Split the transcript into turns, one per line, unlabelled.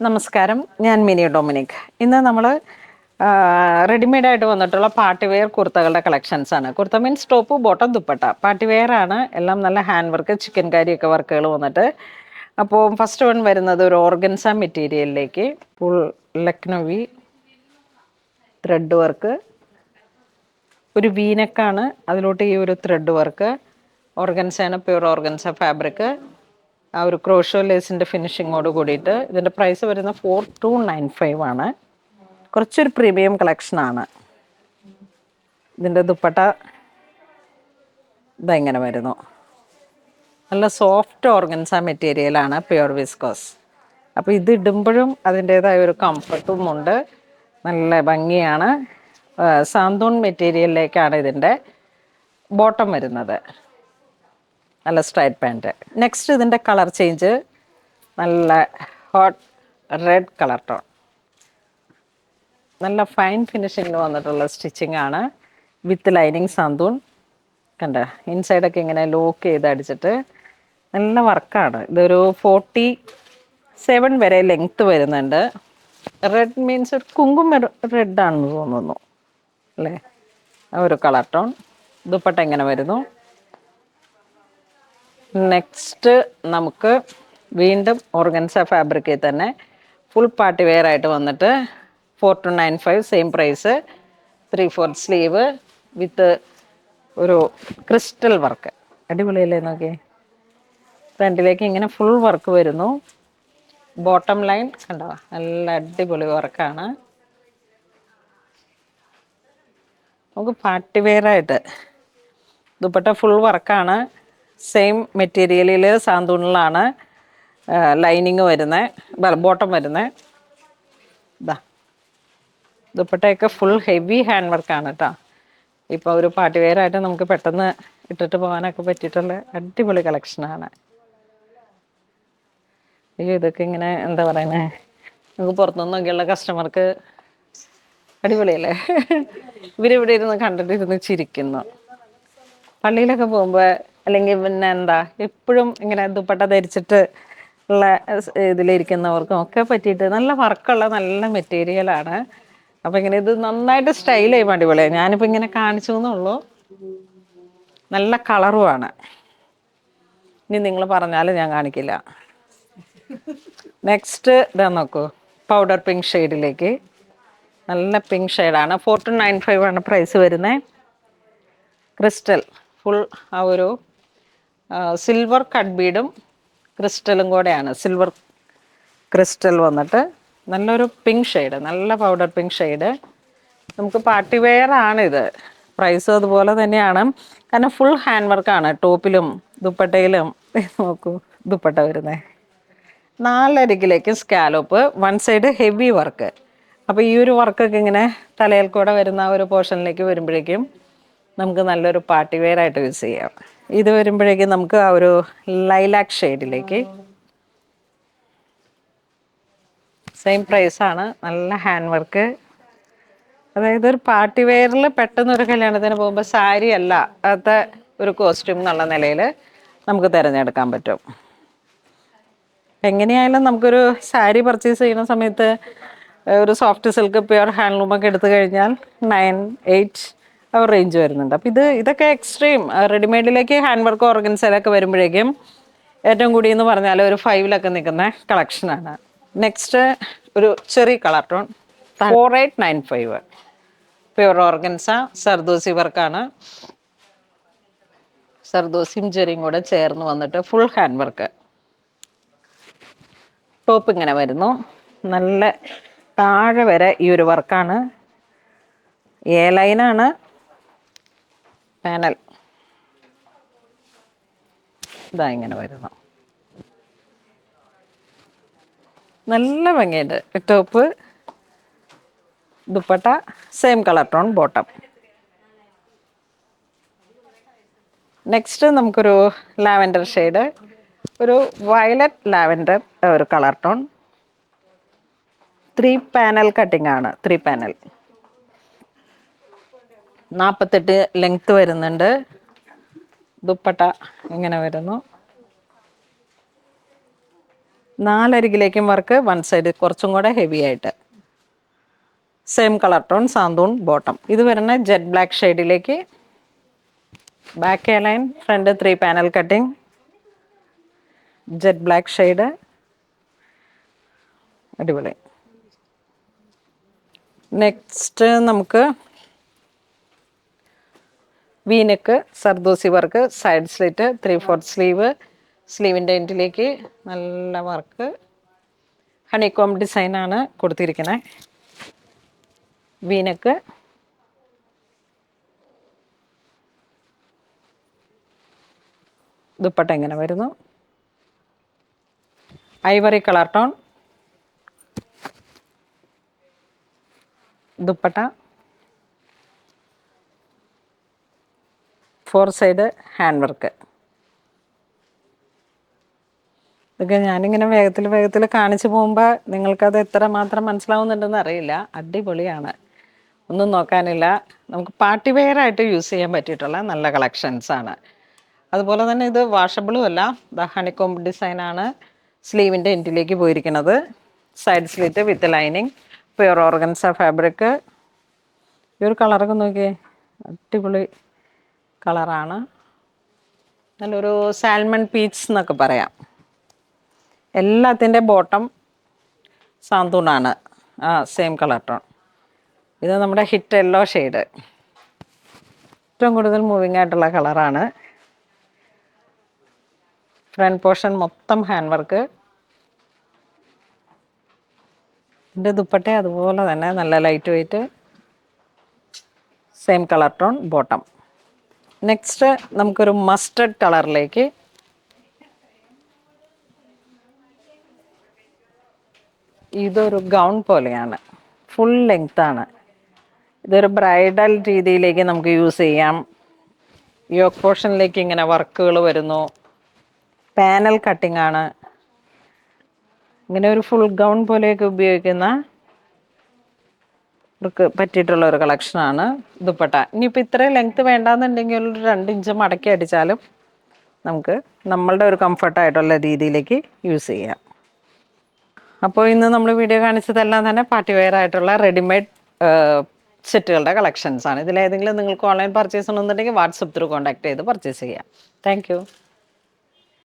നമസ്കാരം, ഞാൻ mini Dominic. ഇന്ന് നമ്മൾ റെഡിമെയ്ഡായിട്ട് വന്നിട്ടുള്ള പാർട്ടി വെയർ കുർത്തകളുടെ കളക്ഷൻസ് ആണ്. Kurta means top, bottom, dupatta. Party wear ആണ്. എല്ലാം നല്ല ഹാൻഡ് വർക്ക്, ചിക്കൻ കാരിയൊക്കെ വർക്കുകൾ വന്നിട്ട്. അപ്പോൾ ഫസ്റ്റ് വൺ വരുന്നത് ഒരു ഓർഗൻസ മെറ്റീരിയലിലേക്ക് ഫുൾ ലക്നവി ത്രെഡ് വർക്ക്, ഒരു വീനക്കാണ്, അതിലോട്ട് ഈ ഒരു ത്രെഡ് വർക്ക്. ഓർഗൻസയാണ്, പ്യൂർ ഓർഗൻസ ഫാബ്രിക്. ആ ഒരു ക്രോഷോ ലേസിൻ്റെ ഫിനിഷിങ്ങോട് കൂടിയിട്ട്. ഇതിൻ്റെ പ്രൈസ് വരുന്ന 4295 ആണ്. കുറച്ചൊരു പ്രീമിയം കളക്ഷനാണ്. ഇതിൻ്റെ ദുപ്പട്ട ഇതെങ്ങനെ വരുന്നു. നല്ല സോഫ്റ്റ് ഓർഗൻസ മെറ്റീരിയലാണ്, പ്യുർ വിസ്കോസ്. അപ്പോൾ ഇത് ഇടുമ്പോഴും അതിൻ്റേതായ ഒരു കംഫർട്ടും ഉണ്ട്, നല്ല ഭംഗിയാണ്. സാന്തൂൺ മെറ്റീരിയലിലേക്കാണ് ഇതിൻ്റെ ബോട്ടം വരുന്നത്. നല്ല സ്ട്രൈറ്റ് പാൻറ്റ്. നെക്സ്റ്റ് ഇതിൻ്റെ കളർ ചേഞ്ച് നല്ല ഹോട്ട് റെഡ് കളർ ടോൺ. നല്ല ഫൈൻ ഫിനിഷിങ്ങിൽ വന്നിട്ടുള്ള സ്റ്റിച്ചിങ് ആണ്, വിത്ത് ലൈനിങ് സാന്തൂൺ. കണ്ട ഇൻസൈഡൊക്കെ ഇങ്ങനെ ലോക്ക് ചെയ്ത് അടിച്ചിട്ട് നല്ല വർക്കാണ്. ഇതൊരു 47 വരെ ലെങ്ത്ത് വരുന്നുണ്ട്. റെഡ് മീൻസ് ഒരു കുങ്കുമ റെഡാണെന്ന് തോന്നുന്നു അല്ലേ, ആ ഒരു കളർ ടോൺ. ദുപ്പട്ട എങ്ങനെ വരുന്നു. നെക്സ്റ്റ് നമുക്ക് വീണ്ടും ഓർഗൻസ ഫാബ്രിക്കിൽ തന്നെ ഫുൾ പാർട്ടി വെയർ ആയിട്ട് വന്നിട്ട് 4295 സെയിം പ്രൈസ്. 3/4 സ്ലീവ് വിത്ത് ഒരു ക്രിസ്റ്റൽ വർക്ക്. അടിപൊളിയല്ലേ നോക്കി. ഫ്രണ്ടിലേക്ക് ഇങ്ങനെ ഫുൾ വർക്ക് വരുന്നു. ബോട്ടം ലൈൻ കണ്ടോ, നല്ല അടിപൊളി വർക്കാണ്. നമുക്ക് പാർട്ടി വെയർ ആയിട്ട് ദുപ്പട്ട ഫുൾ വർക്കാണ്. സെയിം മെറ്റീരിയലിൽ സാന്തൂണിലാണ് ലൈനിങ് വരുന്നത്, ബോട്ടം വരുന്നത്. ഇതാ ദുപ്പട്ടയൊക്കെ ഫുൾ ഹെവി ഹാൻഡ് വർക്കാണ് കേട്ടോ. ഇപ്പോൾ ഒരു പാർട്ടി വെയർ ആയിട്ട് നമുക്ക് പെട്ടെന്ന് ഇട്ടിട്ട് പോകാനൊക്കെ പറ്റിയിട്ടുള്ള അടിപൊളി കളക്ഷനാണ്. അയ്യോ, ഇതൊക്കെ ഇങ്ങനെ എന്താ പറയുന്നത്, നമുക്ക് പുറത്തുനിന്നൊക്കെയുള്ള കസ്റ്റമർക്ക് അടിപൊളിയല്ലേ. ഇവരിവിടെ ഇരുന്ന് കണ്ടിട്ടിരുന്ന് ചിരിക്കുന്നു. പള്ളിയിലൊക്കെ പോകുമ്പോൾ അല്ലെങ്കിൽ പിന്നെ എന്താ എപ്പോഴും ഇങ്ങനെ ദുപ്പട്ട ധരിച്ചിട്ട് ഉള്ള ഇതിലിരിക്കുന്നവർക്കും ഒക്കെ പറ്റിയിട്ട് നല്ല വർക്കുള്ള നല്ല മെറ്റീരിയലാണ്. അപ്പോൾ ഇങ്ങനെ ഇത് നന്നായിട്ട് സ്റ്റൈൽ ചെയ്യുമ്പോൾ അടിപൊളിയാണ്. ഞാനിപ്പോൾ ഇങ്ങനെ കാണിച്ചു എന്നുള്ളൂ. നല്ല കളറുമാണ്. ഇനി നിങ്ങൾ പറഞ്ഞാലും ഞാൻ കാണിക്കില്ല. നെക്സ്റ്റ് ഇതാ നോക്കൂ, പൗഡർ പിങ്ക് ഷെയ്ഡിലേക്ക്. നല്ല പിങ്ക് ഷെയ്ഡാണ്. 4295 ആണ് പ്രൈസ് വരുന്നത്. ക്രിസ്റ്റൽ ഫുൾ ആ ഒരു സിൽവർ കട്ട് ബീഡും ക്രിസ്റ്റലും കൂടെയാണ്. സിൽവർ ക്രിസ്റ്റൽ വന്നിട്ട് നല്ലൊരു പിങ്ക് ഷെയ്ഡ്, നല്ല പൗഡർ പിങ്ക് ഷെയ്ഡ്. നമുക്ക് പാർട്ടി വെയർ ആണിത്. പ്രൈസും അതുപോലെ തന്നെയാണ്, കാരണം ഫുൾ ഹാൻഡ് വർക്കാണ് ടോപ്പിലും ദുപ്പട്ടയിലും. നോക്കൂ ദുപ്പട്ട വരുന്നത് 4 scallop, one side heavy work. അപ്പോൾ ഈ ഒരു വർക്കൊക്കെ ഇങ്ങനെ തലയിൽ കൂടെ വരുന്ന ആ ഒരു പോർഷനിലേക്ക് വരുമ്പോഴേക്കും നമുക്ക് നല്ലൊരു പാർട്ടി വെയർ ആയിട്ട് യൂസ് ചെയ്യാം. ഇത് വരുമ്പോഴേക്കും നമുക്ക് ആ ഒരു ലൈലാക്ക് ഷെയ്ഡിലേക്ക്. സെയിം പ്രൈസാണ്, നല്ല ഹാൻഡ് വർക്ക്. അതായത് ഒരു പാർട്ടി വെയറിൽ പെട്ടെന്നൊരു കല്യാണത്തിന് പോകുമ്പോൾ സാരി അല്ല അത് ഒരു കോസ്റ്റ്യൂം എന്നുള്ള നിലയിൽ നമുക്ക് തിരഞ്ഞെടുക്കാൻ പറ്റും. എങ്ങനെയായാലും നമുക്കൊരു സാരി പർച്ചേസ് ചെയ്യുന്ന സമയത്ത് ഒരു സോഫ്റ്റ് സിൽക്ക് പ്യുർ ഹാൻഡ്ലൂമൊക്കെ എടുത്തു കഴിഞ്ഞാൽ 9-8 ആ റേഞ്ച് വരുന്നുണ്ട്. അപ്പോൾ ഇതൊക്കെ എക്സ്ട്രീം റെഡിമെയ്ഡിലേക്ക് ഹാൻഡ് വർക്ക് ഓർഗൻസയിലൊക്കെ വരുമ്പോഴേക്കും ഏറ്റവും കൂടി എന്ന് പറഞ്ഞാൽ ഒരു 5 നിൽക്കുന്ന കളക്ഷനാണ്. നെക്സ്റ്റ് ഒരു ചെറിയ colour tone 4895 pure organza zardozi വർക്കാണ്. സർദോസിയും ജെറിയും കൂടെ ചേർന്ന് വന്നിട്ട് ഫുൾ ഹാൻഡ് വർക്ക്. ടോപ്പ് ഇങ്ങനെ വരുന്നു, നല്ല താഴെ വരെ ഈ ഒരു വർക്കാണ്. എ ലൈനാണ് പാനൽ. ഇതാ ഇങ്ങനെ വരുന്നു, നല്ല ഭംഗിയുണ്ട്. Top dupatta same colour tone bottom. Next നമുക്കൊരു ലാവൻഡർ ഷെയ്ഡ്, ഒരു വയലറ്റ് ലാവൻഡർ ഒരു കളർ ടോൺ. 3 പാനൽ കട്ടിംഗ് ആണ്. 3 പാനൽ 48 ലെങ്ത്ത് വരുന്നുണ്ട്. ദുപ്പട്ട ഇങ്ങനെ വരുന്നു. നാലരികിലേക്കും വർക്ക്, വൺ സൈഡ് കുറച്ചും കൂടെ ഹെവി ആയിട്ട്. Same colour tone santoon bottom. ഇത് വരുന്ന ജെറ്റ് ബ്ലാക്ക് ഷെയ്ഡിലേക്ക് back A line, front 3 panel cutting, jet black shade, അടിപൊളി. നെക്സ്റ്റ് നമുക്ക് വീനെക്ക്, zardozi work, side slit, 3/4 sleeve, സ്ലീവിൻ്റെ എൻഡിലേക്ക് നല്ല വർക്ക്, ഹണികോം ഡിസൈനാണ് കൊടുത്തിരിക്കുന്നത്. വീനെക്ക്, ദുപ്പട്ട ഇങ്ങനെ വരുന്നു, Ivory colour tone dupatta, 4 side hand work. ഇതൊക്കെ ഞാനിങ്ങനെ വേഗത്തിൽ കാണിച്ചു പോകുമ്പോൾ നിങ്ങൾക്കത് എത്രമാത്രം മനസ്സിലാവുന്നുണ്ടെന്ന് അറിയില്ല. അടിപൊളിയാണ്, ഒന്നും നോക്കാനില്ല. നമുക്ക് പാർട്ടി വെയർ ആയിട്ട് യൂസ് ചെയ്യാൻ പറ്റിയിട്ടുള്ള നല്ല കളക്ഷൻസാണ്. അതുപോലെ തന്നെ ഇത് വാഷബിളും അല്ല. ദ ഹണികോംബ് ഡിസൈനാണ് സ്ലീവിൻ്റെ എൻഡിലേക്ക് പോയിരിക്കുന്നത്. Side slit with lining, pure organza fabric. ഈ ഒരു കളറൊക്കെ നോക്കിയേ, അടിപൊളി കളറാണ്. നല്ലൊരു സാൽമൺ പീച്ച് എന്നൊക്കെ പറയാം. എല്ലാത്തിൻ്റെ ബോട്ടം സാന്തൂണാണ്, സെയിം കളർ ടോൺ. ഇത് നമ്മുടെ ഹിറ്റ് യെല്ലോ ഷെയ്ഡ്, ഏറ്റവും കൂടുതൽ മൂവിങ് ആയിട്ടുള്ള കളറാണ്. ഫ്രണ്ട് പോർഷൻ മൊത്തം ഹാൻഡ് വർക്ക്. ഇതിൻ്റെ ദുപ്പട്ട അതുപോലെ തന്നെ നല്ല light weight, same colour tone bottom. Next നമുക്കൊരു മസ്റ്റർഡ് കളറിലേക്ക് ഇതൊരു ഗൗൺ പോലെയാണ്, ഫുൾ ലെങ്ത് ആണ്. ഇതൊരു ബ്രൈഡൽ രീതിയിലേക്ക് നമുക്ക് യൂസ് ചെയ്യാം. യോക്ക് പോർഷനിലേക്ക് ഇങ്ങനെ വർക്കുകൾ വരുന്നു, പാനൽ കട്ടിംഗ് ആണ്. ഇങ്ങനെ ഒരു ഫുൾ ഗൗൺ പോലെയൊക്കെ ഉപയോഗിക്കുന്ന പറ്റിയിട്ടുള്ള ഒരു കളക്ഷനാണ്. ദുപ്പട്ട ഇനിയിപ്പോൾ ഇത്രയും ലെങ്ത് വേണ്ടാന്നുണ്ടെങ്കിൽ ഒരു 2 ഇഞ്ച് മടക്കി അടിച്ചാലും നമുക്ക് നമ്മളുടെ ഒരു കംഫർട്ടായിട്ടുള്ള രീതിയിലേക്ക് യൂസ് ചെയ്യാം. അപ്പോൾ ഇന്ന് നമ്മൾ വീഡിയോ കാണിച്ചതെല്ലാം തന്നെ പാർട്ടി വെയർ ആയിട്ടുള്ള റെഡിമെയ്ഡ് സെറ്റുകളുടെ കളക്ഷൻസാണ്. ഇതിലേതെങ്കിലും നിങ്ങൾക്ക് ഓൺലൈൻ പർച്ചേസ് ഉണ്ടെന്നുണ്ടെങ്കിൽ വാട്സപ്പ് ത്രൂ കോൺടാക്ട് ചെയ്ത് പർച്ചേസ് ചെയ്യാം. താങ്ക്